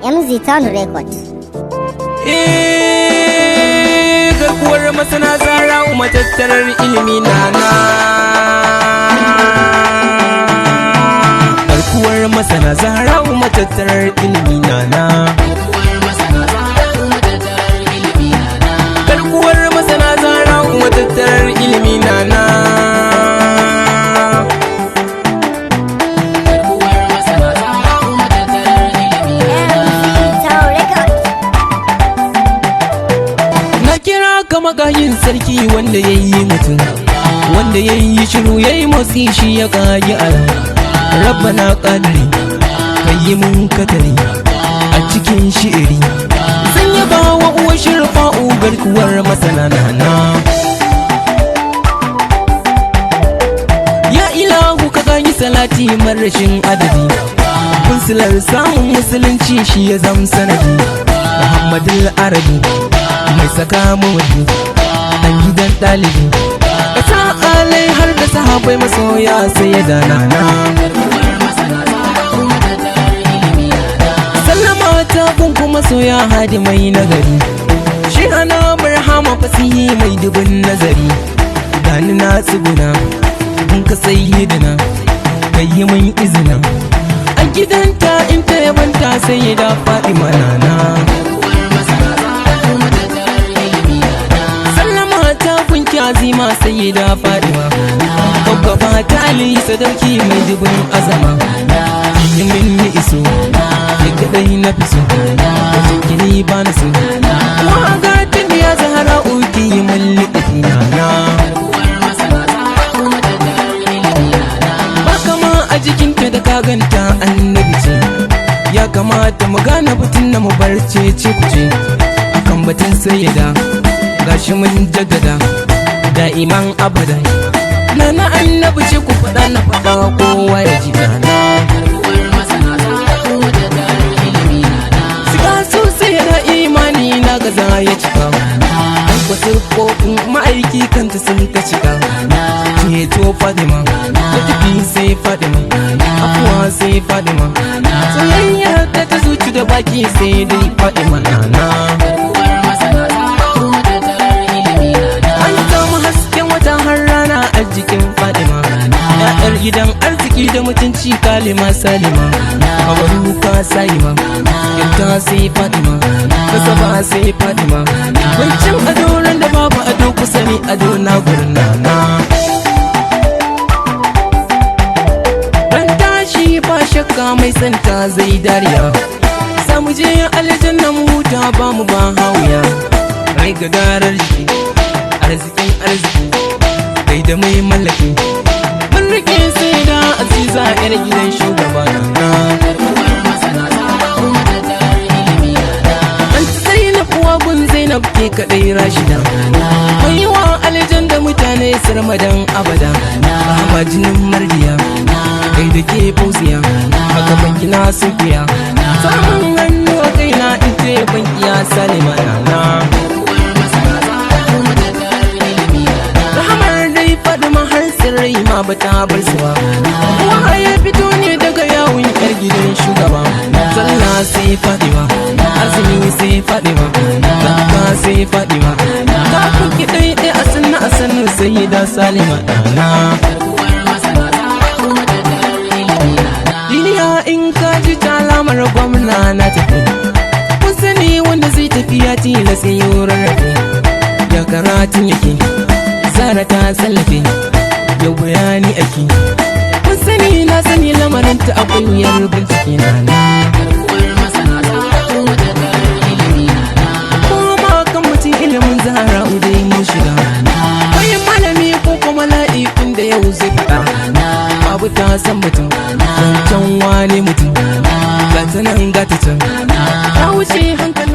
MZ Town Record. Garkuwar masana Zara'u matattarar ilimi nana. Garkuwar masana Zara'u matattarar ilimi nana. Garkuwar masana Zara'u matattarar ilimi nana. Magayin sarki wanda ya yi mutum, wanda ya yi shiru ya yi motsi shi ya kage ala. Rabbana qadri kai mun katari a cikin shi'iri. Zan yaba wa uwar shirfa'u garkuwar masana nana. Ya ilahu ka gani salati marashin adadi. Kunsilar samun musulunci shi ya zam sanadi. Muhammadul Arabi mai saka mawadi dan gidan ɗalibi, ƙasa alai har da sahabai masoya sai ya dana na. Sallama ta gunku masoya hadi mai nagari, shi ana barhama fasihi mai dubin nazari. Gani na tsuguna in ka sai hidina kai yi min izina, a gidanta in ta yabanta sai ya da faɗi manana. Azima sai da Fadima, babba ta Ali sadauki mai dubin azama. Yi min ni iso ya kadai na fiso, wajen gini ba na so. Waga tun ya Zahra uki yi min liɗafi nana. Ba kama a jikinta da kaganta annabi ce, ya kamata mu gane batun na mu bar ce kuce. Akan batun sayyada gashi mun jaddada da'iman abadan, nana annabi ce ku faɗa na faɗa kowa ya ji nana. Siga sosai yana imani na gaza ya cika, an kwasir kofin ma'aiki kanta sun ka cika. Ceto Fadima, da tafi sai Fadima, afuwa sai Fadima, soyayya ta zuci da baki sai dai Fadima nana. Jikin Fadima, ya'yar gidan arziki da mutunci kalima salima. Awaruka Salima, yadda sai Fadima, kasaba sai Fadima. Wancan adoran da babu ado kusa ne ado na gurin nana. Ran tashi ba shakka mai santa zai dariya, samu je aljanna mu huta ba mu ba hawiya. Rai ga garar jiki, arzikin arziki kai da mai mallaki, mun rike sai da Aziza yar gidan shugaba na. An sai na kuwa gun Zainab ke kadai Rashida, mai wa aljan da mutane sarmadan abada. Ba jinin mardiya kai da ke fauziya, haka banki na sufiya. Samun hannu a kaina in ce bankiya Salima na. Rai ma ba ta bar suwa, wa ya fito ne daga yawon yar gidan shugaba. Sallah sai Fadima, azumi sai Fadima, zakka sai Fadima. Ta kuki ɗaiɗai a sannu sai da Salima ɗana. Duniya in ka ji ta lamar gwamna na tafi, kun sani wanda zai tafi ya tilas ya yi rarrafe. Ya karatun yake Zara ta tsallafe, yau bayani ake. Kun sani na sani lamarinta akwai wuyar bincike nana. Kuma kan mutum ilimin Zahra'u dai mun shiga, bayan malami ko kuma la'ikun da yau zai fita. Babu ta san mutum, zancen wani mutum, gata nan gata can, ta wuce hankali.